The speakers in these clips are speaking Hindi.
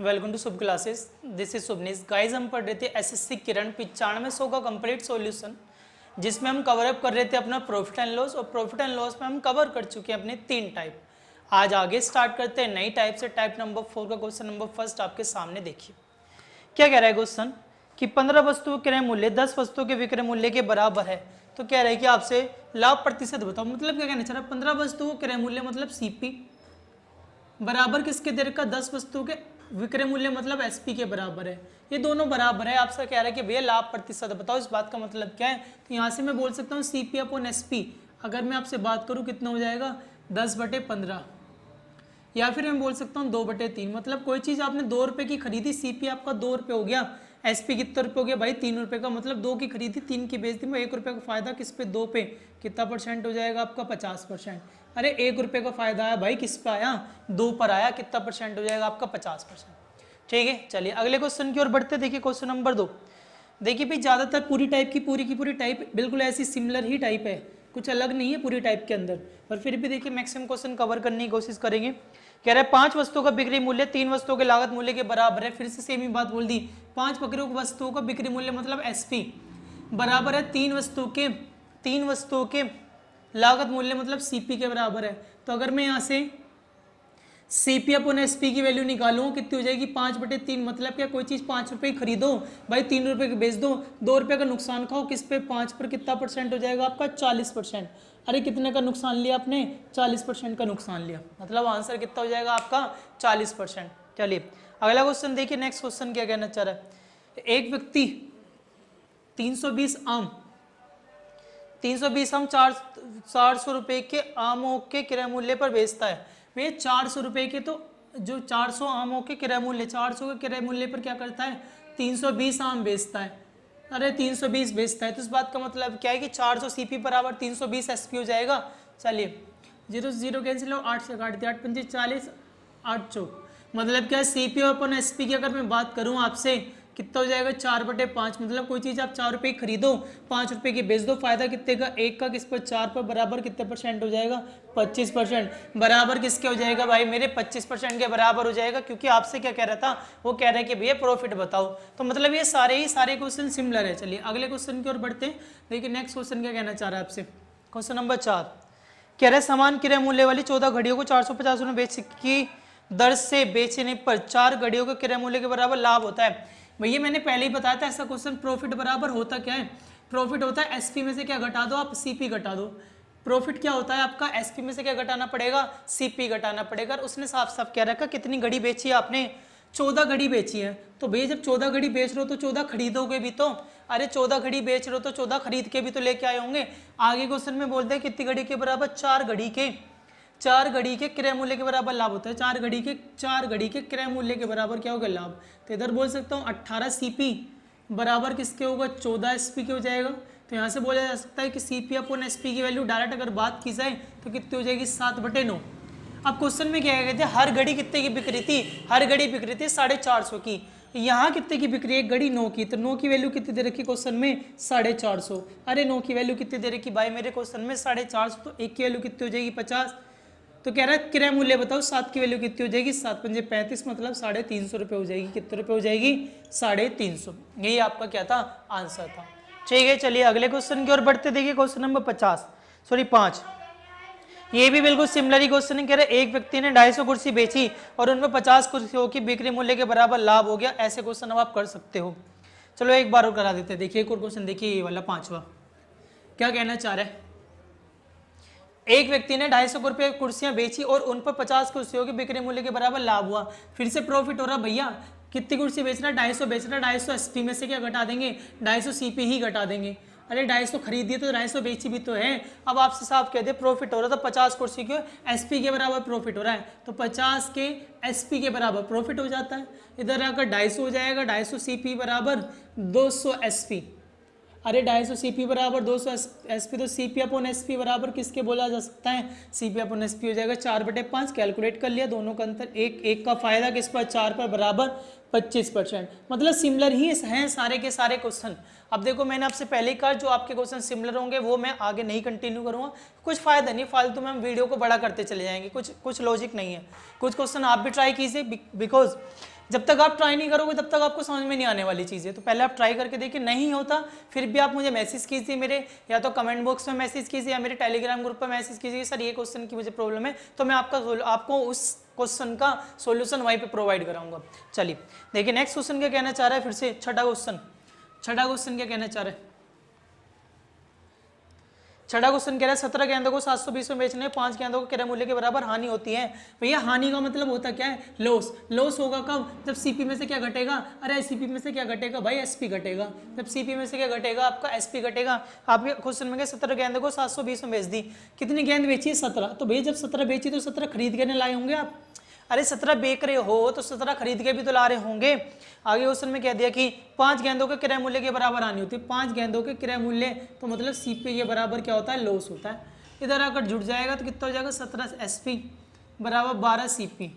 Welcome to Shubh classes. This is Shubhnish. Guys हम पढ़ रहे थे एसएससी किरण 9500 का कंप्लीट सॉल्यूशन, जिसमें हम कवर अप कर रहे थे अपना प्रॉफिट एंड लॉस, और प्रॉफिट एंड लॉस में हम कवर कर चुके हैं अपने 3 टाइप। आज आगे स्टार्ट करते हैं नई टाइप से। टाइप नंबर 4 का क्वेश्चन नंबर फर्स्ट आपके सामने देखिए। क्या कह रहा है क्वेश्चन कि 15 वस्तुओं के क्रय मूल्य 10 वस्तुओं के विक्रय मूल्य के बराबर है। तो कह रहा है कि आपसे लाभ प्रतिशत बताओ। मतलब क्या कहना चाह रहा है, 15 वस्तुओं के क्रय मूल्य मतलब सीपी बराबर किसके दे रखा, 10 वस्तुओं के विक्रय मूल्य मतलब एसपी के बराबर है। ये दोनों बराबर है। आपसे कह रहा है कि भैया लाभ प्रतिशत बताओ। इस बात का मतलब क्या है, तो यहाँ से मैं बोल सकता हूँ सीपी अपॉन एसपी। अगर मैं आपसे बात करूँ कितना हो जाएगा, 10/15, या फिर मैं बोल सकता हूँ 2/3। मतलब कोई चीज़ आपने 2 रुपये की खरीदी, सीपी आपका 2 रुपये हो गया, एसपी कितना रुपये हो गया भाई, 3 रुपये का। मतलब 2 की खरीदी 3 की बेच दी, मैं 1 रुपये का फायदा किस पे, 2 पे। कितना परसेंट हो जाएगा आपका, 50%। अरे 1 रुपये का फायदा आया भाई, किस पे आया, 2 पर आया। कितना परसेंट हो जाएगा आपका, 50%। ठीक है, चलिए अगले क्वेश्चन की ओर बढ़ते। देखिए क्वेश्चन नंबर 2। देखिए भाई, ज़्यादातर पूरी टाइप की पूरी टाइप बिल्कुल ऐसी सिमिलर ही टाइप है, कुछ अलग नहीं है पूरी टाइप के अंदर। पर फिर भी देखिए मैक्सिमम क्वेश्चन कवर करने की कोशिश करेंगे। कह रहा है 5 वस्तुओं का बिक्री मूल्य 3 वस्तुओं के लागत मूल्य के बराबर है। फिर से सेम ही बात बोल दी। 5 वस्तुओं का बिक्री मूल्य मतलब एसपी बराबर है 3 वस्तुओं के लागत मूल्य मतलब सीपी के बराबर है। तो अगर मैं यहाँ से सीपी अपॉन एसपी की वैल्यू निकालूं, कितनी हो जाएगी, 5/3। मतलब क्या, कोई चीज़ 5 रुपये की खरीदो भाई, 3 रुपये की बेच दो, 2 रुपये का नुकसान खाओ, किस पे, 5 पर। कितना परसेंट हो जाएगा आपका, 40%। अरे कितने का नुकसान लिया आपने, 40% का नुकसान लिया। मतलब आंसर कितना हो जाएगा आपका, 40%। चलिए अगला क्वेश्चन देखिए। नेक्स्ट क्वेश्चन क्या कहना चाह रहा है, एक व्यक्ति 320 आम 400 रुपये के आमों के क्रय मूल्य पर बेचता है। वे 400 रुपये के, तो जो 400 आमों के क्रय मूल्य, 400 के क्रय मूल्य पर क्या करता है, 320 आम बेचता है। अरे 320 बेचता है, तो इस बात का मतलब क्या है कि 400 सीपी बराबर 320 एसपी हो जाएगा। चलिए 0 से 0 कैंसिल हो, 8 से काट दिया, 8 पंजे 40, 8 चौक। मतलब क्या, सीपी अपन एसपी की अगर मैं बात करूं आपसे, कितना हो जाएगा, 4/5। मतलब कोई चीज़ आप 4 रुपये की खरीदो, 5 रुपये की बेच दो, फायदा कितने का, 1 का, किस पर, 4 पर, बराबर कितने परसेंट हो जाएगा, 25%। बराबर किसके हो जाएगा भाई मेरे, 25% के बराबर हो जाएगा। क्योंकि आपसे क्या कह रहा था, वो कह रहा है कि भैया प्रॉफिट बताओ। तो मतलब ये सारे क्वेश्चन सिमिलर है। चलिए अगले क्वेश्चन की ओर बढ़ते हैं। देखिए नेक्स्ट क्वेश्चन क्या कहना चाह रहा है आपसे। क्वेश्चन नंबर 4 कह रहा है, समान क्रय मूल्य वाली 14 घड़ियों को 450 रुपये बेच की दर से बेचने पर 4 घड़ियों के क्रय मूल्य के बराबर लाभ होता है। भैया मैंने पहले ही बताया था, ऐसा क्वेश्चन प्रॉफिट बराबर होता क्या है, प्रॉफिट होता है एसपी में से क्या घटा दो, आप सीपी घटा दो। प्रॉफिट क्या होता है आपका, एसपी में से क्या घटाना पड़ेगा, सीपी घटाना पड़ेगा। उसने साफ साफ कह रखा कितनी घड़ी बेची है आपने, 14 घड़ी बेची है। तो भैया जब 14 घड़ी बेच रहे हो तो 14 खरीदोगे भी तो। अरे 14 घड़ी बेच रहे हो तो 14 खरीद के भी तो लेके आए होंगे। आगे क्वेश्चन में बोलते हैं कितनी घड़ी के बराबर, 4 घड़ी के क्रय मूल्य के बराबर लाभ होता है। 4 घड़ी के क्रय मूल्य के बराबर क्या होगा, लाभ। तो इधर बोल सकता हूँ 18 सीपी बराबर किसके होगा, 14 एसपी के हो जाएगा। तो यहाँ से बोला जा सकता है कि सीपी अपॉन एसपी की वैल्यू डायरेक्ट अगर बात की जाए तो कितनी हो जाएगी, 7/9। अब क्वेश्चन में क्या कहते हैं, हर घड़ी कितने की बिक्री थी, हर घड़ी बिक्री थी 450 की। यहाँ कितने की बिक्री, एक घड़ी 9 की। तो 9 की वैल्यू कितनी दे रखी क्वेश्चन में, 450। अरे 9 की वैल्यू कितनी दे रखी भाई मेरे क्वेश्चन में, 450। तो एक की वैल्यू कितनी हो जाएगी, 50। तो कह रहा है क्रय मूल्य बताओ, 7 की वैल्यू कितनी हो जाएगी, 7 पंजे 35, मतलब 350 रुपये हो जाएगी। कितने रुपये हो जाएगी, 350। यही आपका क्या था, आंसर था। ठीक है, चलिए अगले क्वेश्चन की ओर बढ़ते। देखिए क्वेश्चन नंबर 5। ये भी बिल्कुल सिमिलर ही क्वेश्चन है। कह रहे एक व्यक्ति ने 250 कुर्सी बेची और उनमें 50 कुर्सियों की बिक्री मूल्य के बराबर लाभ हो गया। ऐसे क्वेश्चन अब आप कर सकते हो। चलो एक बार और करा देते हैं। देखिए एक और क्वेश्चन देखिए, ये वाला 5वां क्या कहना चाह रहा है, एक व्यक्ति ने 250 रुपये कुर्सियां बेची और उन पर 50 कुर्सियों के बिक्री मूल्य के बराबर लाभ हुआ। फिर से प्रॉफिट हो रहा भैया। कितनी कुर्सी बेच रहा है, 250 बेच रहा है। 250 एसपी में से क्या घटा देंगे, 250 सीपी ही घटा देंगे। अरे 250 खरीदी तो 250 बेची भी तो है। अब आपसे साफ कहते हैं प्रॉफिट हो रहा था 50 कुर्सी के एसपी के बराबर प्रॉफिट हो रहा है, तो 50 के एसपी के बराबर प्रॉफिट हो जाता है। इधर आकर 250 हो जाएगा, 250 सीपी बराबर 200 एसपी। अरे 250 सीपी बराबर 200 एसपी, तो सीपी अपॉन एसपी बराबर किसके बोला जा सकता है, सीपी अपॉन एसपी हो जाएगा 4/5। कैलकुलेट कर लिया, दोनों का अंतर एक का फायदा किस पर, 4 पर, बराबर 25%। मतलब सिमिलर ही हैं सारे के सारे क्वेश्चन। अब देखो मैंने आपसे पहले ही कहा जो आपके क्वेश्चन सिमिलर होंगे वो मैं आगे नहीं कंटिन्यू करूंगा। कुछ फायदा नहीं, फालतू में हम वीडियो को बड़ा करते चले जाएंगे, कुछ लॉजिक नहीं है। कुछ क्वेश्चन आप भी ट्राई कीजिए, बिकॉज जब तक आप ट्राई नहीं करोगे तब तक आपको समझ में नहीं आने वाली चीज़ है। तो पहले आप ट्राई करके देखिए, नहीं होता फिर भी आप मुझे मैसेज कीजिए, मेरे या तो कमेंट बॉक्स में मैसेज कीजिए या मेरे टेलीग्राम ग्रुप पर मैसेज कीजिए, सर ये क्वेश्चन की मुझे प्रॉब्लम है, तो मैं आपको उस क्वेश्चन का सॉल्यूशन वहीं पे प्रोवाइड कराऊंगा। चलिए देखिए नेक्स्ट क्वेश्चन क्या कहना चाह रहा है, फिर से छठा क्वेश्चन क्या कहना चाह रहा है। छठा क्वेश्चन कह रहा है 17 गेंदों को 720 में बेचने 5 गेंदों को क्रय मूल्य के बराबर हानि होती है। भैया हानि का मतलब होता क्या है, लॉस। लॉस होगा कब, जब सीपी में से क्या घटेगा, अरे सीपी में से क्या घटेगा भाई, एसपी घटेगा। जब सीपी में से क्या घटेगा, आपका एसपी घटेगा। आपके क्वेश्चन में 17 गेंदों को 720 में बेच दी, कितनी गेंद बेची है, 17। तो भैया जब 17 बेची तो 17 खरीद के लाए होंगे आप। अरे 17 बेच रहे हो तो 17 खरीद के भी तो ला रहे होंगे। आगे क्वेश्चन में कह दिया कि 5 गेंदों के क्रय मूल्य के बराबर आनी होती है। 5 गेंदों के क्रय मूल्य तो मतलब सीपी के बराबर क्या होता है, लॉस होता है। इधर आकर जुड़ जाएगा तो कितना हो जाएगा, 17 एसपी बराबर 12 सीपी।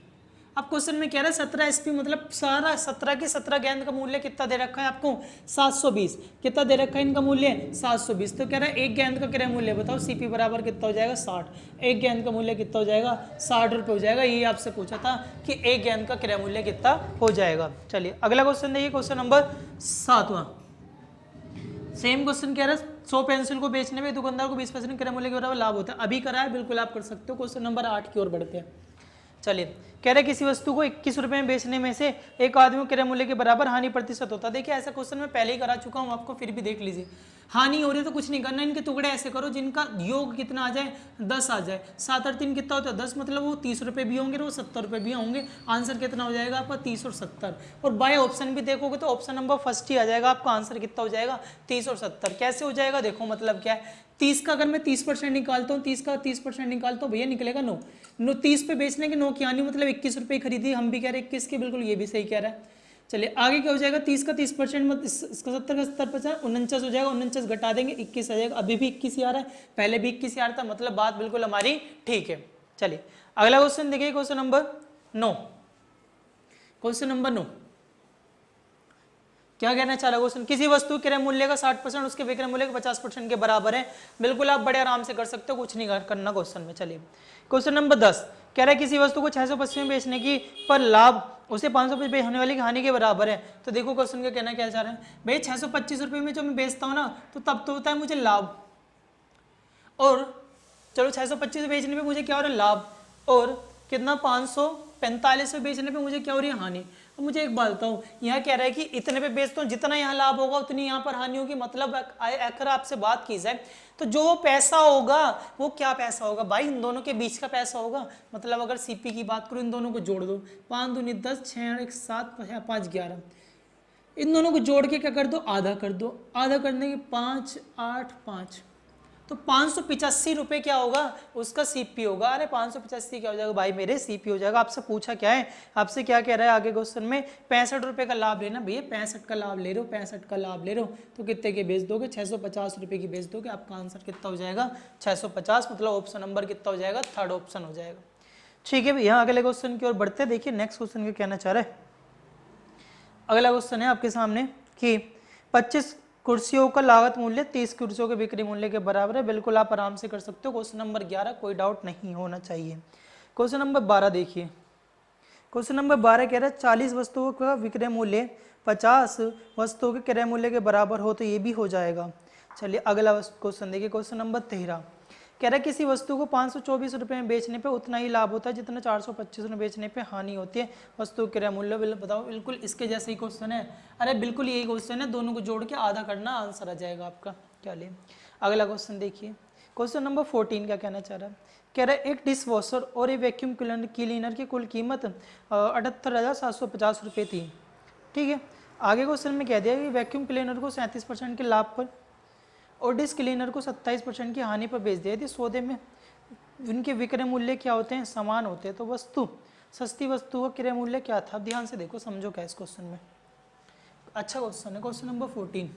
अब क्वेश्चन में कह रहा है 17 एसपी मतलब सारा 17 की 17 गेंद का मूल्य कितना दे रखा है आपको, 720। कितना दे रखा है इनका मूल्य, 720। तो कह रहा है एक गेंद का क्रय मूल्य बताओ, सीपी बराबर कितना हो जाएगा, 60। एक गेंद का मूल्य कितना हो जाएगा, 60 रुपये हो जाएगा। ये आपसे पूछा था कि एक गेंद का क्रय मूल्य कितना हो जाएगा। चलिए अगला क्वेश्चन देखिए, क्वेश्चन नंबर 7वां। सेम क्वेश्चन कह रहा है 100 पेंसिल को बेचने में दुकानदार को 20% क्रय मूल्य के बराबर लाभ होता है। अभी करा है, बिल्कुल आप कर सकते हो। क्वेश्चन नंबर 8 की ओर बढ़ते हैं। चलिए कह रहे किसी वस्तु को 21 रुपए में बेचने में से एक आदमी को क्रय मूल्य के बराबर हानि प्रतिशत होता है। देखिए ऐसा क्वेश्चन मैं पहले ही करा चुका हूं आपको, फिर भी देख लीजिए। हानि हो रही है तो कुछ नहीं करना, इनके टुकड़े ऐसे करो जिनका योग कितना आ जाए, 10 आ जाए। 7 और 3 कितना होता है, 10, मतलब वो 30 रुपये भी होंगे और वो 70 रुपये भी होंगे। आंसर कितना हो जाएगा आपका, 30 और 70। और बाय ऑप्शन भी देखोगे तो ऑप्शन नंबर फर्स्ट ही आ जाएगा, आपका आंसर कितना हो जाएगा, 30 और 70। कैसे हो जाएगा देखो, मतलब क्या है, 30 का अगर मैं 30% निकालता हूँ, 30 का 30% निकालता हूँ, भैया निकलेगा 9। 30 पे बेचने के 9 की आनी, मतलब 21 रुपये खरीदी। हम भी कह रहे हैं 21 के, बिल्कुल ये भी सही कह रहा है। चलिए आगे क्या हो जाएगा, 30 का 30% मत, इसका 70 का 70%, 49 हो जाएगा। 49 घटा देंगे, 21 आ जाएगा। अभी भी 21 ही आ रहा है, पहले भी 21 ही आ रहा था, मतलब बात बिल्कुल हमारी ठीक है। चलिए अगला क्वेश्चन देखिए, क्वेश्चन नंबर 9। क्वेश्चन नंबर 9 क्या कहना चाह रहा है क्वेश्चन, किसी वस्तु के क्रय मूल्य का 60% उसके विक्रय मूल्य के 50% के बराबर है। बिल्कुल आप बड़े आराम से कर सकते हो, कुछ नहीं करना क्वेश्चन में। चलिए क्वेश्चन नंबर 10 कह रहा है किसी वस्तु को 625 में बेचने की पर लाभ उसे 525 में होने वाली हानि के बराबर है। तो देखो क्वेश्चन का कहना क्या चाह रहा है, भाई 625 रुपये में जो मैं बेचता हूँ ना, तो तब तो होता है मुझे लाभ, और चलो 625 बेचने पे मुझे क्या हो रहा है, लाभ, और कितना 545 में बेचने पे मुझे क्या हो रही है, हानि। अब मुझे एक बात बताओ, यहाँ कह रहा है कि इतने पे बेचता हूँ, जितना यहाँ लाभ होगा उतनी यहाँ पर हानि होगी। मतलब अगर आपसे बात की जाए तो जो पैसा होगा वो क्या पैसा होगा भाई, इन दोनों के बीच का पैसा होगा। मतलब अगर सीपी की बात करूँ, इन दोनों को जोड़ दो, 5 दूनी 10, 6 1 7, 5 11, इन दोनों को जोड़ के क्या कर दो, आधा कर दो। आधा करने के 5 8 5, तो 585 रुपये क्या होगा, उसका सीपी होगा। अरे 585 क्या हो जाएगा भाई मेरे, सीपी हो जाएगा। आपसे पूछा क्या है, आपसे क्या कह रहा है आगे क्वेश्चन में, 65 रुपये का लाभ लेना। भैया 65 का लाभ ले रहे हो, 65 का लाभ ले रहे हो, तो कितने के बेच दोगे, 650 रुपये की बेच दोगे। आपका आंसर कितना हो जाएगा, 650। मतलब ऑप्शन नंबर कितना हो जाएगा, थर्ड ऑप्शन हो जाएगा। ठीक है भैया अगले क्वेश्चन की ओर बढ़ते हैं। देखिए नेक्स्ट क्वेश्चन क्या कहना चाह रहा है। अगला क्वेश्चन है आपके सामने कि 25 कुर्सियों का लागत मूल्य 30 कुर्सियों के बिक्री मूल्य के बराबर है। बिल्कुल आप आराम से कर सकते हो। क्वेश्चन नंबर 11 कोई डाउट नहीं होना चाहिए। क्वेश्चन नंबर 12 देखिए, क्वेश्चन नंबर 12 कह रहा है 40 वस्तुओं का विक्रय मूल्य 50 वस्तुओं के क्रय मूल्य के बराबर हो तो ये भी हो जाएगा। चलिए अगला क्वेश्चन देखिए, क्वेश्चन नंबर 13 कह रहा है किसी वस्तु को 524 रुपये में बेचने पे उतना ही लाभ होता है जितना 425 में बेचने पे हानि होती है। वस्तु क्रय मूल्य बताओ। बिल्कुल इसके जैसे ही क्वेश्चन है, अरे बिल्कुल यही क्वेश्चन है, दोनों को जोड़ के आधा करना, आंसर आ जाएगा आपका। क्या ले अगला क्वेश्चन देखिए, क्वेश्चन नंबर 14 क्या कहना चाह रहा है, कह रहा है एक डिश वॉशर और एक वैक्यूम क्लीनर की कुल कीमत 78,750 रुपये थी। ठीक है, आगे क्वेश्चन में कह दिया कि वैक्यूम क्लीनर को 37% के लाभ पर और डिश क्लीनर को 27% की हानि पर बेच दिया। यदि सौदे में उनके विक्रय मूल्य क्या होते हैं, समान होते हैं, तो वस्तु सस्ती वस्तु का क्रय मूल्य क्या था। ध्यान से देखो, समझो क्या इस क्वेश्चन में। अच्छा क्वेश्चन है, क्वेश्चन नंबर 14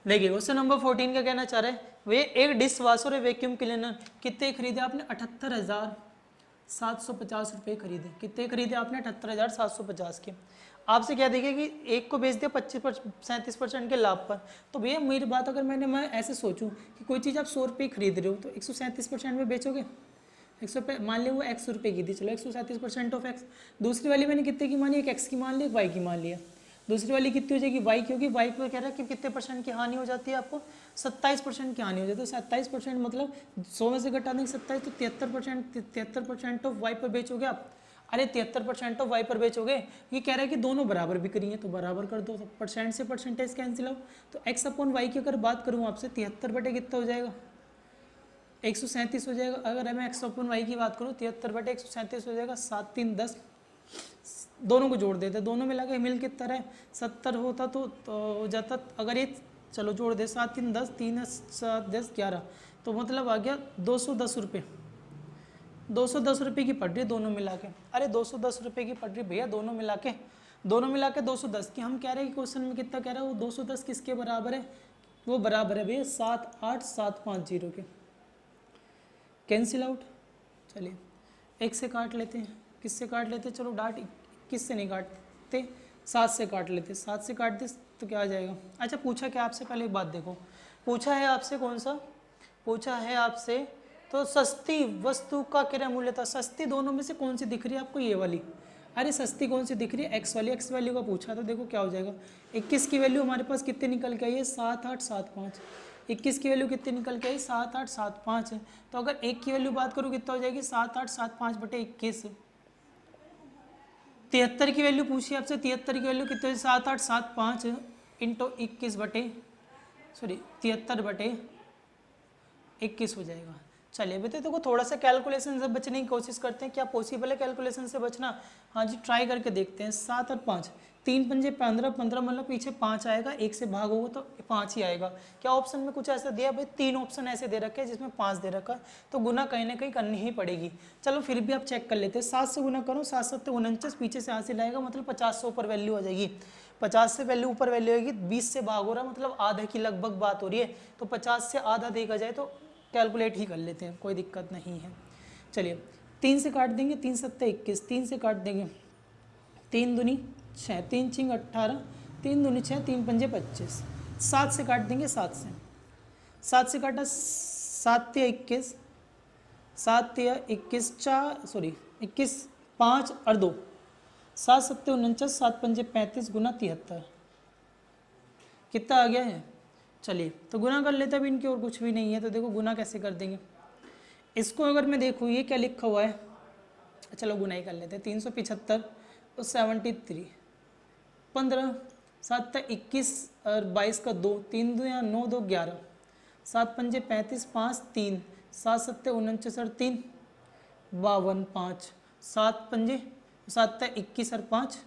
देखिए। क्वेश्चन नंबर 14 क्या कहना चाह रहे हैं, वे एक डिश वॉशर और वैक्यूम क्लीनर कितने खरीदे आपने, 78,750 रुपये खरीदे। कितने खरीदे आपने, 78,750 के। आपसे क्या देखिए कि एक को बेच दिया 37% के लाभ पर। तो भैया मेरी बात अगर मैं ऐसे सोचूं कि कोई चीज़ आप 100 रुपये खरीद रहे हो तो 137% में बेचोगे, मान लिया वो एक्स रुपये की थी, चलो 137% ऑफ एक्स। दूसरी वाली मैंने कितने की मानी, एक एक्स की मान ली, एक वाई की मान लिया। दूसरी वाली कितनी हो जाएगी, वाई, क्योंकि वाई पर कह रहा है कि कितने परसेंट की हानि हो जाती है आपको, 27% की हानि हो जाती है। 27% मतलब 100 में से घटा देंगे 27, तो 73% ऑफ वाई पर बेचोगे आप। अरे 73% ऑफ वाई पर बेचोगे, ये कह रहा है कि दोनों बराबर बिक रही हैं, तो बराबर कर दो, तो परसेंट से परसेंटेज कैंसिल हो। तो एक्स अपॉन वाई की अगर बात करूँ आपसे, 73 बटे कितना हो जाएगा, 137 हो जाएगा। अगर मैं एक्स अपॉन वाई की बात करूँ, 73 बटे 137 हो जाएगा, 7 3 10, दोनों को जोड़ देते, दोनों मिला के मिल कितना है 70 होता तो हो जाता। अगर ये चलो जोड़ दे, 7 3 10, 3 7 10 11, तो मतलब आ गया 210 रुपये। 210 रुपये की पड़ रही है दोनों मिला के। अरे 210 रुपये की पड़ रही भैया दोनों मिला के, 210 की। हम कह रहे हैं कि क्वेश्चन में कितना कह रहा है, वो 210 किसके बराबर है, वो बराबर है भैया 78750 के। Cancel out. चलिए एक से काट लेते हैं, किससे काट लेते हैं, चलो डाट 21 से नहीं काटते, 7 से काट लेते, 7 से काट दे तो क्या आ जाएगा। अच्छा पूछा क्या आपसे, पहले एक बात देखो, पूछा है आपसे कौन सा, पूछा है आपसे तो सस्ती वस्तु का क्रय मूल्य था। सस्ती दोनों में से कौन सी दिख रही है आपको, ये वाली। अरे सस्ती कौन सी दिख रही है, एक्स वाली। एक्स वैल्यू का पूछा था, देखो क्या हो जाएगा। 21 की वैल्यू हमारे पास कितनी निकल के आई है, 7875। 21 की वैल्यू कितनी निकल के आई, 7875 है। तो अगर एक की वैल्यू बात करूँ कितना हो जाएगी, 7875 बटे 21। 73 की वैल्यू पूछी आपसे, 73 की वैल्यू कितनी, 7875 इंटू 21 बटे, सॉरी 73 बटे 21 हो जाएगा। चलिए बेटे देखो थोड़ा सा कैलकुलेशन से बचने की कोशिश करते हैं, क्या पॉसिबल है कैलकुलेशन से बचना। हाँ जी ट्राई करके देखते हैं। 7 और 5, 3 पंजे 15, 15 मतलब पीछे 5 आएगा, एक से भाग होगा तो 5 ही आएगा। क्या ऑप्शन में कुछ ऐसा दिया भाई, 3 ऑप्शन ऐसे दे रखे हैं जिसमें 5 दे रखा है, तो गुना कहीं ना कहीं करनी ही पड़ेगी। चलो फिर भी आप चेक कर लेते हैं, 7 से गुना करो, 7 7 49, पीछे से हासिल आएगा, मतलब 50 से ऊपर वैल्यू आ जाएगी। 50 से वैल्यू ऊपर वैल्यू आएगी, 20 से भाग हो रहा मतलब आधे की लगभग बात हो रही है, तो 50 से आधा देखा जाए तो कैलकुलेट ही कर लेते हैं, कोई दिक्कत नहीं है। चलिए 3 से काट देंगे, 3 सत्ते 21, 3 से काट देंगे, 3 दूनी 6, 3 छिंग 18, 3 दूनी 6, 3 पंजे 25। 7 से काट देंगे, 7 से, 7 से काटा, 7 तिया 21, 7 तिया 21, 4 सॉरी 21, 5 और 2, 7 सत्ते 49, 7 पंजे 35 गुना 73, कितना आ गया है। चलिए तो गुना कर लेते हैं, अभी इनकी और कुछ भी नहीं है, तो देखो गुना कैसे कर देंगे। इसको अगर मैं देखूँ ये क्या लिखा हुआ है, चलो गुना ही कर लेते हैं। 375 और 73, 15, 7 21 और 22 का 2, 3 2 या 9 2 11, 7 पंजे 35, 5 3, 7 सत्ते 49 और 3 52, 5, 7 पंजे 7 21 और 5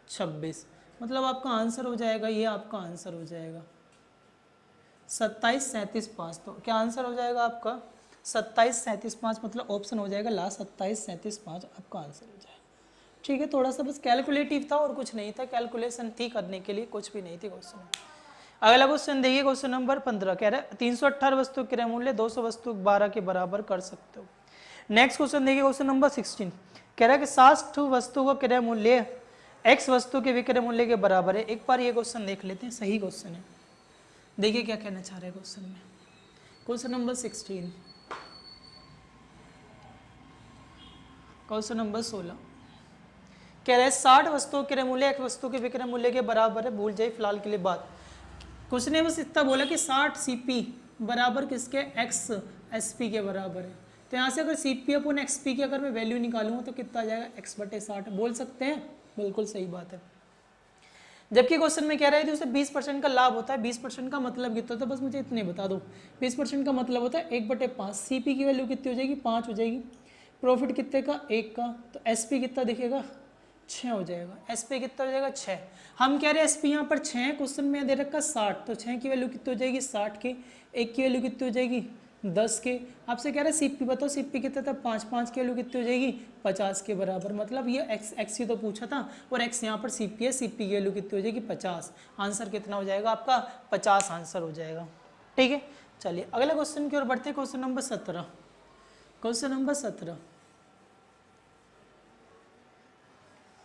26, मतलब आपका आंसर हो जाएगा, ये आपका आंसर हो जाएगा 27 37 5। तो क्या आंसर हो जाएगा आपका 27 37 5, मतलब ऑप्शन हो जाएगा लास्ट 27 37 5 आपका आंसर हो जाएगा। ठीक है, थोड़ा सा बस कैलकुलेटिव था और कुछ नहीं था, कैलकुलेशन थी करने के लिए, कुछ भी नहीं थी क्वेश्चन। अगला क्वेश्चन देखिए, क्वेश्चन नंबर 15 कह रहा है 318 वस्तु क्रय मूल्य 200 वस्तु 12 के बराबर कर सकते हो। नेक्स्ट क्वेश्चन देखिए, क्वेश्चन नंबर 16 कह रहा है कि 60 वस्तु का क्रय मूल्य x वस्तु के विक्रय मूल्य के बराबर है। एक बार ये क्वेश्चन देख लेते हैं, सही क्वेश्चन है, देखिए क्या कहना चाह रहे हैं क्वेश्चन में। क्वेश्चन नंबर 16, क्वेश्चन नंबर 16 कह रहे हैं 60 वस्तुओं के मूल्य एक वस्तु के विक्रय मूल्य के बराबर है, भूल जाइए फिलहाल के लिए बात। क्वेश्चन ने बस इतना बोला कि 60 CP बराबर किसके, x SP के बराबर है। तो यहाँ से अगर CP अपन XP की अगर मैं वैल्यू निकालूंगा तो कितना आ जाएगा, x बटे 60 बोल सकते हैं, बिल्कुल सही बात है। जबकि क्वेश्चन में कह रहे थे उसे 20% का लाभ होता है। 20% का मतलब कितना होता है, बस मुझे इतने बता दो। 20% का मतलब होता है 1/5। CP की वैल्यू कितनी हो जाएगी, 5 हो जाएगी। प्रॉफिट कितने का, 1 का, तो SP कितना दिखेगा, 6 हो जाएगा। SP कितना हो जाएगा, 6। हम कह रहे हैं SP यहाँ पर 6 है, क्वेश्चन में दे रखा 60, तो 6 की वैल्यू कितनी हो जाएगी, 60 की। 1 की वैल्यू कितनी हो जाएगी, 10 के। आपसे कह रहे हैं CP बताओ, CP कितना था, 5, 5 की वैल्यू कितनी हो जाएगी, 50 के बराबर। मतलब ये x ही तो पूछा था और x यहाँ पर CP है, CP की वैल्यू कितनी हो जाएगी, 50। आंसर कितना हो जाएगा आपका, 50 आंसर हो जाएगा। ठीक है, चलिए अगले क्वेश्चन की ओर बढ़ते हैं। Question number 17, question number 17,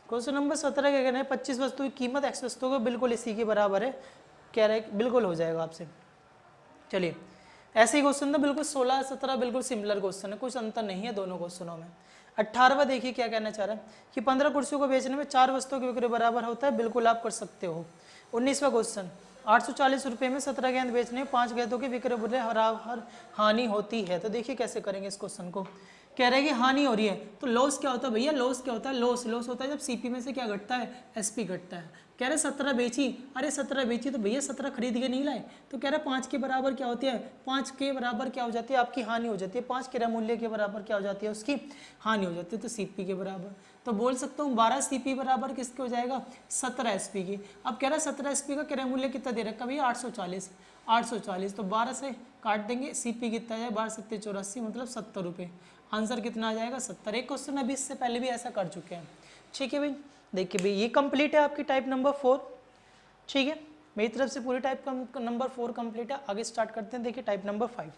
question number 17 क्या कहना है, 25 वस्तु की कीमत x वस्तु को बिल्कुल इसी के बराबर है, कह रहे हैं बिल्कुल हो जाएगा आपसे। चलिए ऐसे ही क्वेश्चन था बिल्कुल 16 17 बिल्कुल सिमिलर क्वेश्चन है, कुछ अंतर नहीं है दोनों क्वेश्चनों में। 18वां देखिए क्या कहना चाह रहा है कि 15 कुर्सियों को बेचने में 4 वस्तुओं की बिक्री बराबर होता है, बिल्कुल आप कर सकते हो। 19वां क्वेश्चन 840 रुपये में 17 गेंद बेचने में 5 गेंदों की विक्रय मूल्य हर हानि होती है। तो देखिए कैसे करेंगे इस क्वेश्चन को। कह रहे हैं कि हानि हो रही है तो लॉस क्या होता है भैया, लॉस क्या होता है, लॉस होता है जब सीपी में से क्या घटता है, एसपी घटता है। कह रहे 17 बेची, अरे 17 बेची तो भैया 17 खरीद के नहीं लाए, तो कह रहे 5 के बराबर क्या होती है, 5 के बराबर क्या हो जाती है आपकी हानि हो जाती है, 5 क्रय मूल्य के बराबर क्या हो जाती है उसकी हानि हो जाती है, तो सीपी के बराबर। तो बोल सकता हूँ 12 सीपी बराबर किसके हो जाएगा, 17 एसपी की। अब कह रहा है 17 एसपी का क्रय मूल्य कितना दे रखा भैया 840, तो 12 से काट देंगे, सीपी कितना है 12 सत्ते 84 मतलब 70 रुपये। आंसर कितना आ जाएगा 70। एक क्वेश्चन अभी इससे पहले भी ऐसा कर चुके हैं। ठीक है भाई, देखिए भाई ये कंप्लीट है आपकी टाइप नंबर 4। ठीक है, मेरी तरफ से पूरी टाइप का नंबर 4 कंप्लीट है। आगे स्टार्ट करते हैं। देखिए टाइप नंबर 5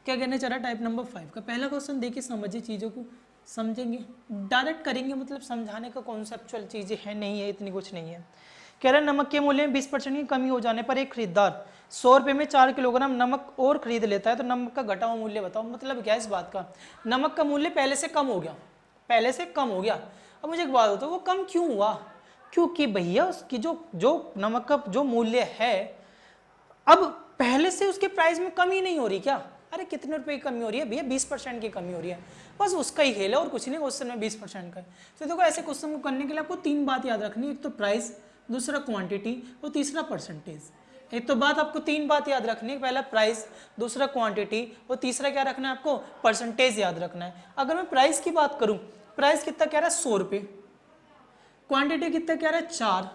क्या कहने चाह रहा है। टाइप नंबर 5 का पहला क्वेश्चन देखिए, समझिए चीज़ों को, समझेंगे डायरेक्ट करेंगे, मतलब समझाने का कॉन्सेप्चुअल चीज़ें है नहीं है, इतनी कुछ नहीं है। कह रहा है नमक के मूल्य में 20% की कमी हो जाने पर एक खरीदार 100 रुपये में 4 किलोग्राम नमक और खरीद लेता है, तो नमक का घटा हुआ मूल्य बताओ। मतलब क्या इस बात का, नमक का मूल्य पहले से कम हो गया, पहले से कम हो गया। अब मुझे एक बात बताओ वो कम क्यों हुआ, क्योंकि भैया उसकी जो नमक का जो मूल्य है अब पहले से उसके प्राइस में कमी नहीं हो रही क्या। अरे कितने रुपए की कमी हो रही है भैया, 20% की कमी हो रही है, बस उसका ही खेल है और कुछ नहीं क्वेश्चन में 20% का है। तो देखो ऐसे क्वेश्चन को करने के लिए आपको 3 बात याद रखनी है, एक तो प्राइस, दूसरा क्वांटिटी और तीसरा परसेंटेज। एक तो बात आपको 3 बात याद रखनी है, पहला प्राइस, दूसरा क्वांटिटी और तीसरा क्या रखना है आपको, परसेंटेज याद रखना है। अगर मैं प्राइस की बात करूं, प्राइस कितना कह रहा है 100 रुपये, क्वांटिटी कितना कह रहा है 4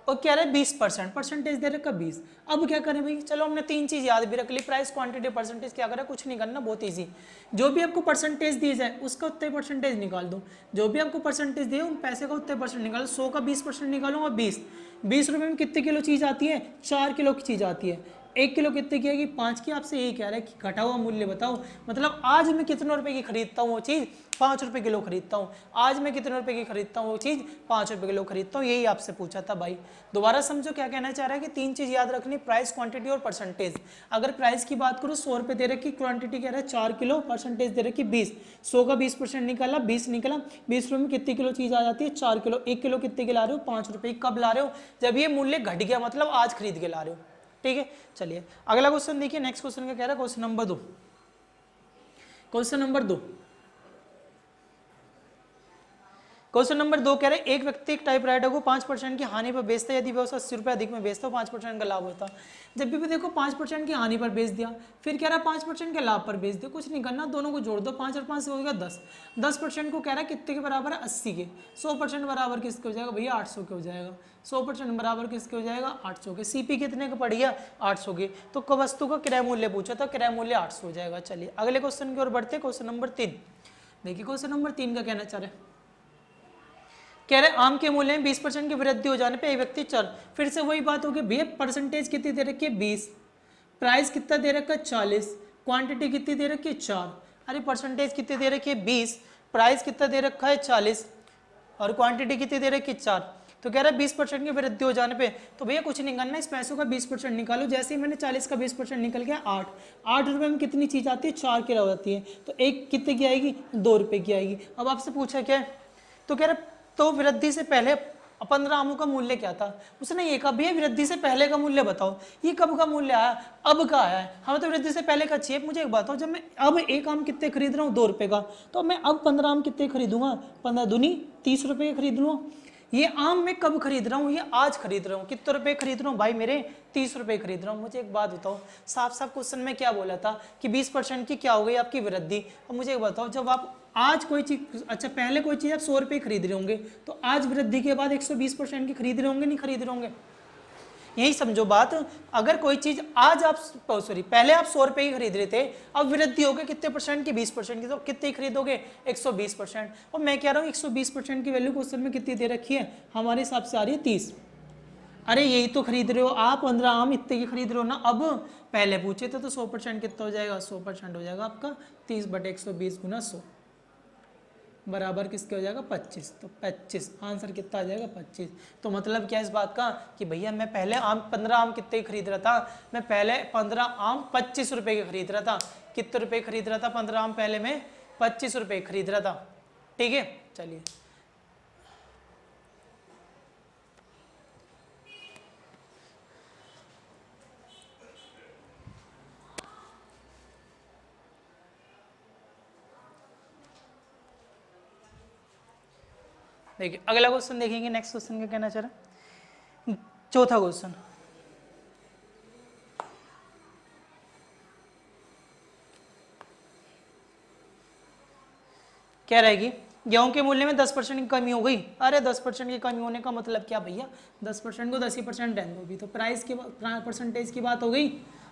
और कह रहा है 20%, परसेंटेज दे रखा 20। अब क्या करें भाई, चलो हमने 3 चीज याद भी रख ली, प्राइस क्वांटिटी परसेंटेज। क्या करें, कुछ नहीं करना, बहुत इजी। जो भी आपको परसेंटेज दी जाए उसका उतने परसेंटेज निकाल दो, जो भी आपको परसेंटेज दिए उन पैसे का उतने परसेंट निकालो। 100 का 20% निकालूंगा 20 रुपये में कितने किलो चीज़ आती है, 4 किलो की चीज़ आती है। 1 किलो कितने की आएगी, 5 की। आपसे यही कह रहा है कि घटा हुआ मूल्य बताओ, मतलब आज मैं कितने रुपए की खरीदता हूँ वो चीज़, 5 रुपये किलो खरीदता हूँ। आज मैं कितने रुपए की खरीदता हूँ वो चीज़, 5 रुपये किलो खरीदता हूँ। यही आपसे पूछा था भाई। दोबारा समझो क्या कहना चाह रहा है कि 3 चीज़ याद रखनी, प्राइस, क्वांटिटी और परसेंटेज। अगर प्राइस की बात करूँ 100 रुपये दे रखी, क्वांटिटी कह रहा है 4 किलो, परसेंटेज दे रखी 20। 100 का 20% निकाला, 20 निकला, 20 रुपये में कितनी किलो चीज़ आ जाती है, 4 किलो। 1 किलो कितने की ला रहे हो, 5 रुपये। कब ला रहे हो, जब ये मूल्य घट गया, मतलब आज खरीद के ला रहे हो। ठीक है, चलिए अगला क्वेश्चन देखिए। नेक्स्ट क्वेश्चन क्या कह रहा है, question number 2। Question number 2 question number 2 कह रहे हैं एक व्यक्ति एक टाइपराइटर को 5% की हानि पर बेचता है, यदि वह उसे 80 रुपये अधिक में बेचता हो 5% का लाभ होता। जब भी देखो 5% की हानि पर बेच दिया, फिर कह रहा है 5% के लाभ पर बेच दिया, कुछ नहीं करना, दोनों को जोड़ दो, 5 और 5 से हो गया 10। 10% को कह रहा है कितने के बराबर है, 80 के। 100% बराबर किसके हो जाएगा भैया, 800 के हो जाएगा। 100% बराबर किसके हो जाएगा, 800 के। सीपी कितने का पड़ गया, 800 के। तो वस्तु का क्रय मूल्य पूछा था, क्रय मूल्य 800 हो जाएगा। चलिए अगले क्वेश्चन की ओर बढ़ते, क्वेश्चन नंबर 3 देखिए। क्वेश्चन नंबर 3 का कहना चाह रहे हैं, कह रहे आम के मूल्य में 20% की वृद्धि हो जाने पे एक व्यक्ति चल, फिर से वही बात होगी भैया, परसेंटेज कितनी दे रखी है 20, प्राइस कितना दे रखा है 40, क्वांटिटी कितनी दे रखी है 4। अरे परसेंटेज कितनी दे रखी है 20, प्राइस कितना दे रखा है 40 और क्वांटिटी कितनी दे रखी है 4। तो कह रहा है 20% की वृद्धि हो जाने पे, तो भैया कुछ नहीं करना, इस पैसों का 20% निकालो। जैसे ही मैंने 40 का 20% निकल गया 8 रुपये में कितनी चीज़ आती है, 4 किलो आती है, तो एक कितने की आएगी, 2 रुपये की आएगी। अब आपसे पूछा क्या है, तो कह रहा तो वृद्धि से पहले 15 आमों का मूल्य क्या था। उसने ये कहा भैया वृद्धि से पहले का मूल्य बताओ, ये कब का मूल्य आया, अब का आया है, हमें तो वृद्धि से पहले का चाहिए। मुझे एक बात बताओ, जब मैं अब एक आम कितने खरीद रहा हूँ 2 रुपये का, तो मैं अब 15 आम कितने खरीदूंगा, 15 दूनी 30 रुपये के खरीद लूँ। ये आम मैं कब खरीद रहा हूँ, ये आज खरीद रहा हूँ। कितने रुपए खरीद रहा हूँ भाई, मेरे 30 रुपये खरीद रहा हूँ। मुझे एक बात बताओ, साफ साफ क्वेश्चन में क्या बोला था कि 20% की क्या हो गई आपकी वृद्धि। अब मुझे एक बताओ, जब आप आज कोई चीज, अच्छा पहले कोई चीज आप 100 रुपये खरीद रहे होंगे, तो आज वृद्धि के बाद 120% की खरीद रहे होंगे, नहीं खरीद रहे होंगे। यही समझो बात, अगर कोई चीज आज आप पहले आप 100 रुपये की खरीद रहे थे, अब वृद्धि हो गई कितने परसेंट की, 20% की, तो कितने खरीदोगे 120%। और मैं कह रहा हूँ 120% की वैल्यू क्वेश्चन में कितनी दे रखी है, हमारे हिसाब से आ रही है 30। अरे यही तो खरीद रहे हो आप, 15 आम इतने की खरीद रहे हो ना। अब पहले पूछे थे तो 100% कितना हो जाएगा, 100% हो जाएगा आपका 30/120 गुना 100। बराबर किसके हो जाएगा 25। तो 25 आंसर कितना आ जाएगा 25। तो मतलब क्या इस बात का कि भैया मैं पहले आम 15 आम कितने खरीद रहा था, मैं पहले 15 आम 25 रुपए के खरीद रहा था। कितने रुपए खरीद रहा था 15 आम पहले मैं 25 रुपए खरीद रहा था। ठीक है चलिए देखिए अगला क्वेश्चन देखेंगे। नेक्स्ट क्वेश्चन क्या कहना चाह रहा है, चौथा क्वेश्चन क्या रहेगी, गेहूं के मूल्य में 10% की कमी हो गई। अरे 10% की कमी होने का मतलब क्या भैया, 10% को 10% रहने दो भी, तो प्राइस की परसेंटेज की बात हो गई।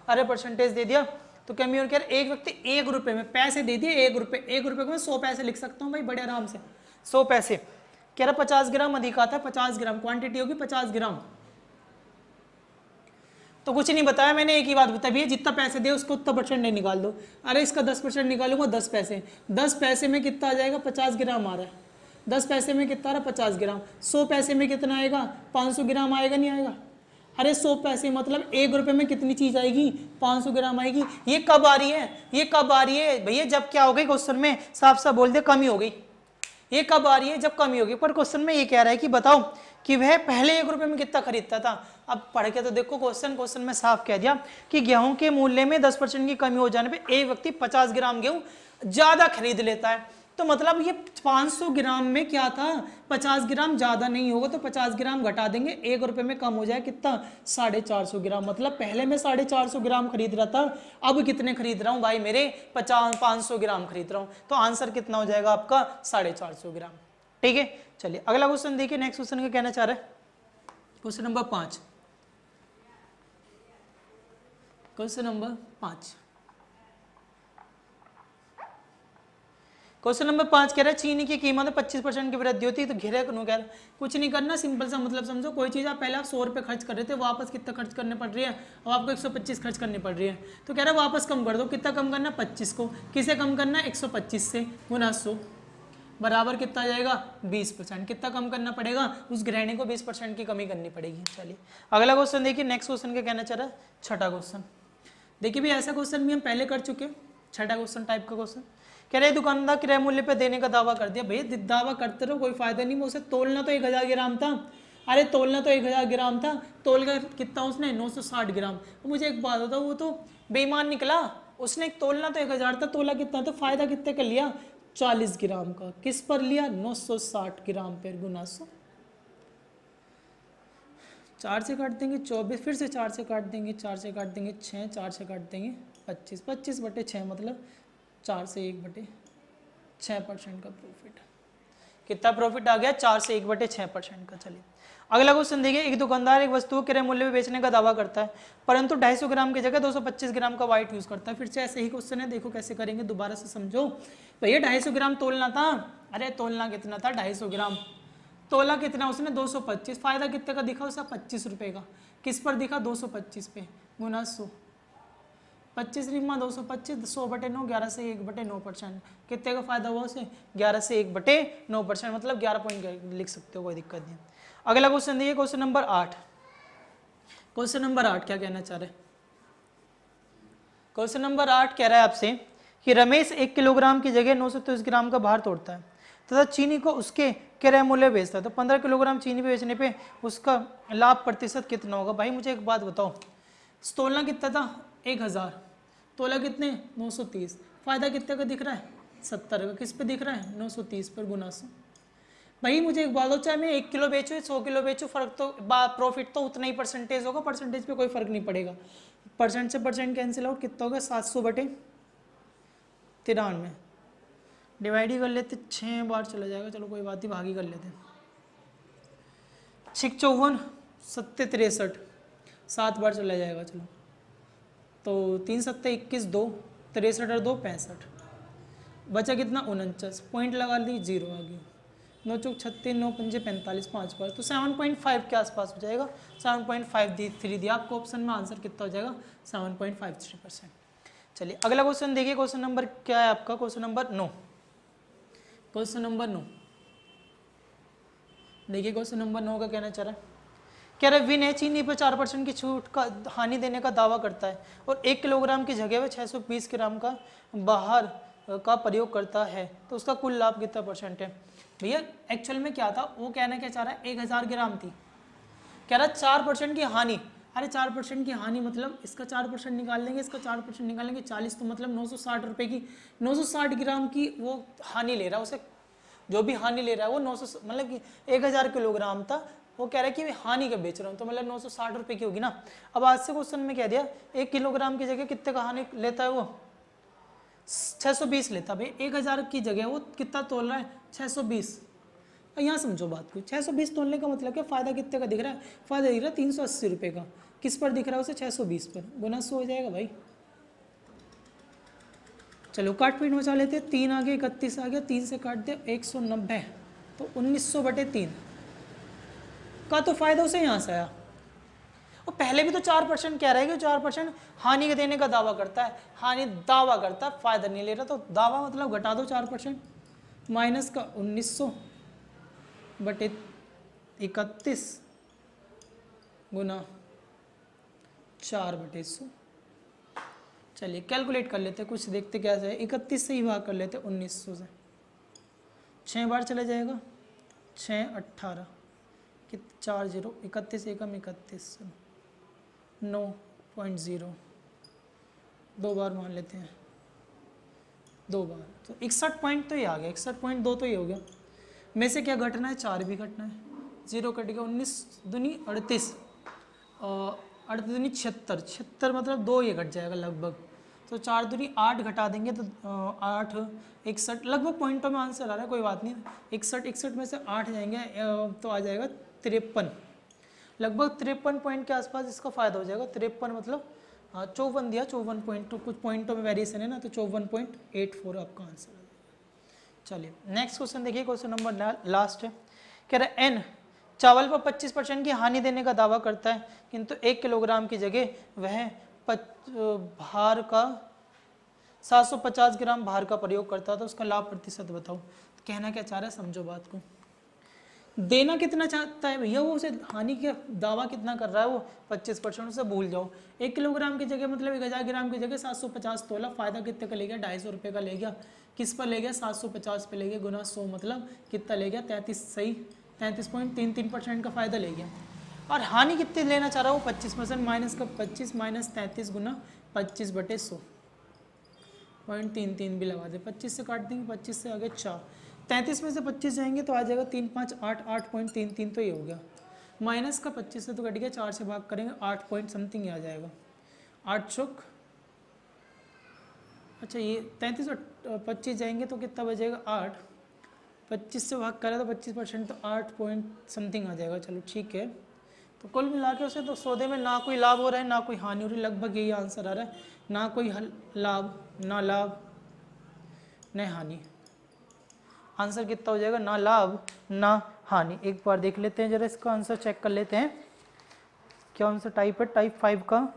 अरे परसेंटेज दे दिया तो कमी हो, एक व्यक्ति 1 रुपए में पैसे दे दिए, 1 रुपए, 1 रुपए को मैं 100 पैसे लिख सकता हूँ भाई बड़े आराम से। 100 पैसे कह रहा 50 ग्राम अधिक आता है, 50 ग्राम क्वांटिटी होगी 50 ग्राम। तो कुछ नहीं बताया मैंने, एक ही बात बताई भैया जितना पैसे दे उसको उतना परसेंट नहीं निकाल दो। अरे इसका 10% निकालूंगा 10 पैसे, 10 पैसे में कितना आ जाएगा 50 ग्राम आ रहा है, 10 पैसे में कितना आ रहा है 50 ग्राम, 100 पैसे में कितना आएगा 500 ग्राम आएगा नहीं आएगा। अरे 100 पैसे मतलब 1 रुपए में कितनी चीज आएगी 500 ग्राम आएगी। ये कब आ रही है, ये कब आ रही है भैया, जब क्या हो गई क्वेश्चन में साफ साफ बोल दे कमी हो गई। ये कब आ रही है जब कमी होगी, पर क्वेश्चन में ये कह रहा है कि बताओ कि वह पहले 1 रुपए में कितना खरीदता था। अब पढ़ के तो देखो क्वेश्चन में साफ कह दिया कि गेहूं के मूल्य में 10% की कमी हो जाने पे एक व्यक्ति 50 ग्राम गेहूं ज्यादा खरीद लेता है। तो मतलब ये 500 ग्राम में क्या था 50 ग्राम ज्यादा नहीं होगा, तो 50 ग्राम घटा देंगे 1 रुपए में कम हो जाए कितना 450 ग्राम। मतलब पहले मैं 450 ग्राम खरीद रहा था, अब कितने खरीद रहा हूं भाई मेरे 500 ग्राम खरीद रहा हूं। तो आंसर कितना हो जाएगा आपका 450 ग्राम। ठीक है चलिए अगला क्वेश्चन देखिए। नेक्स्ट क्वेश्चन का कहना चाह रहा है question number 5, question number 5, question number 5 कह रहा है चीनी की कीमत में 25% की वृद्धि होती है। तो घेरे कह रहा है कुछ नहीं करना, सिंपल सा मतलब समझो, कोई चीज़ आप पहले आप 100 रुपये खर्च कर रहे थे, वापस कितना खर्च करने पड़ रही है, अब आपको 125 खर्च करनी पड़ रही है। तो कह रहा है वापस कम कर दो, कितना कम करना 25 को, किसे कम करना 125 से गुना 100 बराबर कितना आ जाएगा 20%। कितना कम करना पड़ेगा, उस गृहिणी को 20% की कमी करनी पड़ेगी। चलिए अगला क्वेश्चन देखिए। नेक्स्ट क्वेश्चन क्या कहना चाह रहा है, छठा क्वेश्चन देखिए भी, ऐसा क्वेश्चन भी हम पहले कर चुके हैं, छठा क्वेश्चन टाइप का क्वेश्चन। कह रहे दुकानदार क्रय मूल्य पे देने का दावा कर दिया। भैया दावा करते रहो कोई फायदा नहीं, उसे तोलना तो 1000 ग्राम था। अरे तोलना तो 1000 ग्राम था, तोल कर कितना उसने 960 ग्राम। मुझे एक बात बताओ, वो तो बेईमान निकला, उसने तोलना तो 1000 था, तोला कितना, तो फायदा कितने का लिया 40 ग्राम का। किस पर लिया 960 ग्राम पर गुना 100। 4 से काट देंगे 24, फिर से 4 से काट देंगे, 4 से काट देंगे 6, 4 से काट देंगे 25, 25/6 मतलब 4 से 1/6% का प्रॉफिट। कितना प्रॉफिट आ गया 4 से 1/6% का। चलिए अगला क्वेश्चन देखिए। एक दुकानदार एक वस्तु को क्रय मूल्य में बेचने का दावा करता है, परंतु 250 ग्राम की जगह 225 ग्राम का व्हाइट यूज करता है। फिर से ऐसे ही क्वेश्चन है, देखो कैसे करेंगे, दोबारा से समझो। भैया 250 ग्राम तोलना था, अरे तोलना कितना था 250 ग्राम, तोला कितना उसने 225, फायदा कितने का दिखा उसे 25 रुपए का। किस पर दिखा 225 पे गुना 100, 25 रिमा 225, 100/9, 11 से 1/9%। कितने का फायदा हुआ उसे 11 से 1/9%, मतलब 11 पॉइंट लिख सकते हो, कोई दिक्कत नहीं। अगला क्वेश्चन देखिए क्वेश्चन नंबर 8। क्वेश्चन नंबर 8 क्या कहना चाह रहे हैं, क्वेश्चन नंबर 8 कह रहा है आपसे कि रमेश 1 किलोग्राम की जगह 930 ग्राम का भार तोड़ता है तथा चीनी को उसके क्रय मूल्य बेचता है। तो 15 किलोग्राम चीनी बेचने पे उसका लाभ प्रतिशत कितना होगा। भाई मुझे एक बात बताओ, तोलना कितना था 1000, तोला कितने 930, फायदा कितने का दिख रहा है 70 का। किस पे दिख रहा है 930 पर गुना 100। भाई मुझे एक बात हो, चाहे मैं 1 किलो बेचूँ 100 किलो बेचूँ, फर्क तो प्रॉफिट तो उतना ही परसेंटेज होगा, परसेंटेज पे कोई फर्क नहीं पड़ेगा। परसेंट से परसेंट कैंसिल आउट, कितना होगा 700/93, डिवाइड ही कर लेते, 6 बार चला जाएगा, चलो कोई बात नहीं, भागी कर लेते। 6 54 7 63, 7 बार चला जाएगा, चलो तो 3 7 21 2 63 और 2 65, बचा कितना 49, पॉइंट लगा ली 0 आ गया। 9 चौक 36, 9 पंजे 45, 5 बार, तो 7.5 के आसपास हो जाएगा। 7.53 दिया आपको ऑप्शन में, आंसर कितना हो जाएगा 7.53%। चलिए अगला क्वेश्चन देखिए। क्वेश्चन नंबर क्या है आपका, क्वेश्चन नंबर 9। क्वेश्चन नंबर 9, देखिए क्वेश्चन नंबर 9 का कहना चाह रहा है, कह रहे विनय चीनी पर 4% की छूट का हानि देने का दावा करता है और 1 किलोग्राम की जगह में 620 ग्राम का बाहर का प्रयोग करता है, तो उसका कुल लाभ कितना परसेंट है। भैया एक्चुअल में क्या था, वो कहना क्या चाह रहा है, 1000 ग्राम थी, कह रहा 4% की हानि। अरे 4% की हानि मतलब इसका 4% निकाल लेंगे, इसका 4% निकाल लेंगे, 40, तो मतलब 960 रुपये की, 960 ग्राम की वो हानि ले रहा है, उसे जो भी हानि ले रहा है वो 900 मतलब कि 1000 किलोग्राम था, वो कह रहा है कि मैं हानि का बेच रहा हूँ, तो मतलब 960 रुपये की होगी ना। अब आज से क्वेश्चन में कह दिया 1 किलोग्राम की जगह कितने का हानि लेता है वो, 620 लेता। भाई 1000 की जगह वो कितना तोल रहा है, 620। यहाँ समझो बात को, 620 तोलने का मतलब क्या, फायदा कितने का दिख रहा है, फायदा दिख रहा है 380 रुपये का, किस पर दिख रहा है उसे, 620 पर, गुना 100 हो जाएगा भाई। चलो काट पीट मचा लेते हैं, 3 आ गया, 31 आ गया, 3 से काट दे 190, तो 1900/3 का तो फायदा उसे यहाँ से आया। और पहले भी तो 4% कह रहा है कि 4% हानि के देने का दावा करता है, हानि दावा करता है, फायदा नहीं ले रहा, तो दावा मतलब घटा दो 4%, माइनस का 1900/31 गुना 4/100। चलिए कैलकुलेट कर लेते, कुछ देखते क्या है, 31 से ही भाग कर लेते 1900 से, 6 बार चला जाएगा, 6 18 कि 4 0, 31 एकम 31, 9.0, 2 बार मान लेते हैं, 2 बार, तो 61 पॉइंट तो ये आ गया, 61.2 तो ये हो गया, में से क्या घटना है, 4 भी घटना है, 0 कट गया, 19 दूनी 38, 38 दूनी 76, 76 मतलब 2 ये घट जाएगा लगभग, तो 4 दूनी 8 घटा देंगे तो 8 61, लगभग पॉइंटों में आंसर आ रहा है, कोई बात नहीं, 61 में से 8 जाएंगे तो आ जाएगा 53, लगभग 53 पॉइंट के आसपास इसका फायदा हो जाएगा। 53 मतलब 54 दिया, 54 पॉइंट, तो कुछ पॉइंटों में वेरिएशन है ना, तो 54.84 आपका आंसर आ जाएगा। चलिए नेक्स्ट क्वेश्चन देखिए, क्वेश्चन नंबर लास्ट है, कह रहा है एन चावल पर 25% की हानि देने का दावा करता है, किंतु 1 किलोग्राम की जगह वह भार का 750 ग्राम भार का प्रयोग करता है, तो उसका लाभ प्रतिशत बताओ। तो कहना क्या चाह रहा है, समझो बात को, देना कितना चाहता है भैया, वो उसे हानि का दावा कितना कर रहा है, वो 25%, उसे भूल जाओ। 1 किलोग्राम की जगह मतलब 1000 ग्राम की जगह 750 तोला, फायदा कितने का ले गया, 250 रुपये का ले गया, किस पर ले गया, 750 पे ले गया, गुना 100 मतलब कितना ले गया, 33, सही 33.33% का फायदा ले गया। और हानि कितनी लेना चाह रहा है वो 25%, माइनस का 25 माइनस 33 गुना 25/100, 0.33 भी लगा दे, 25 से काट देंगे, 25 से आगे 4, 33 में से 25 जाएंगे तो आ जाएगा 3 5 8, 8.33, तो ये हो गया, माइनस का 25 से तो कट गया, 4 से भाग करेंगे 8 पॉइंट समथिंग आ जाएगा, 8 चौक, अच्छा ये 33 और 25 जाएंगे तो कितना बचेगा 8, 25 से भाग करें तो 25%, तो 8 पॉइंट समथिंग आ जाएगा। चलो ठीक है, तो कुल मिला के उसे तो सौदे में ना कोई लाभ हो रहा है ना कोई हानि हो रही है, लगभग यही आंसर आ रहा है, ना कोई लाभ न हानि। आंसर कितना हो जाएगा, ना लाभ ना हानि। एक बार देख लेते हैं जरा, इसका आंसर चेक कर लेते हैं, क्या आंसर टाइप है, टाइप 5 का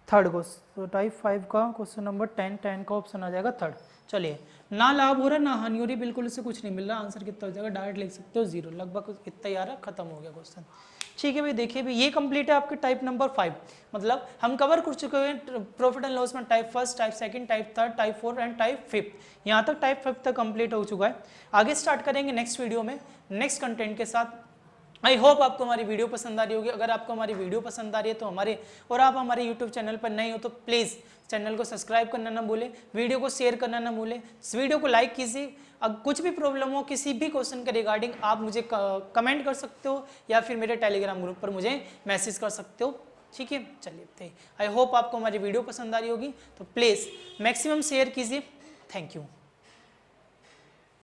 थर्ड क्वेश्चन, तो टाइप 5 का क्वेश्चन नंबर 10 का ऑप्शन आ जाएगा थर्ड। चलिए, ना लाभ हो रहा ना हानि हो रही, बिल्कुल इससे कुछ नहीं मिल रहा, आंसर कितना हो जाएगा, डायरेक्ट लिख सकते हो 0, लगभग इतना ही आ रहा है, खत्म हो गया क्वेश्चन। ठीक है भाई, देखिए भाई ये कंप्लीट है आपके टाइप नंबर 5, मतलब हम कवर कर चुके हैं प्रॉफिट एंड लॉस में type 1, type 2, type 3, type 4 and type 5, यहाँ तक टाइप 5 तक कंप्लीट हो चुका है। आगे स्टार्ट करेंगे नेक्स्ट वीडियो में नेक्स्ट कंटेंट के साथ। आई होप आपको हमारी वीडियो पसंद आ रही होगी। अगर आपको हमारी वीडियो पसंद आ रही है तो आप हमारे यूट्यूब चैनल पर नए हो तो प्लीज़ चैनल को सब्सक्राइब करना ना भूलें, वीडियो को शेयर करना ना भूलें, इस वीडियो को लाइक कीजिए। अब कुछ भी प्रॉब्लम हो किसी भी क्वेश्चन के रिगार्डिंग आप मुझे कमेंट कर सकते हो या फिर मेरे टेलीग्राम ग्रुप पर मुझे मैसेज कर सकते हो। ठीक है, चलिए, आई होप आपको हमारी वीडियो पसंद आ रही होगी, तो प्लीज़ मैक्सिमम शेयर कीजिए। Thank you.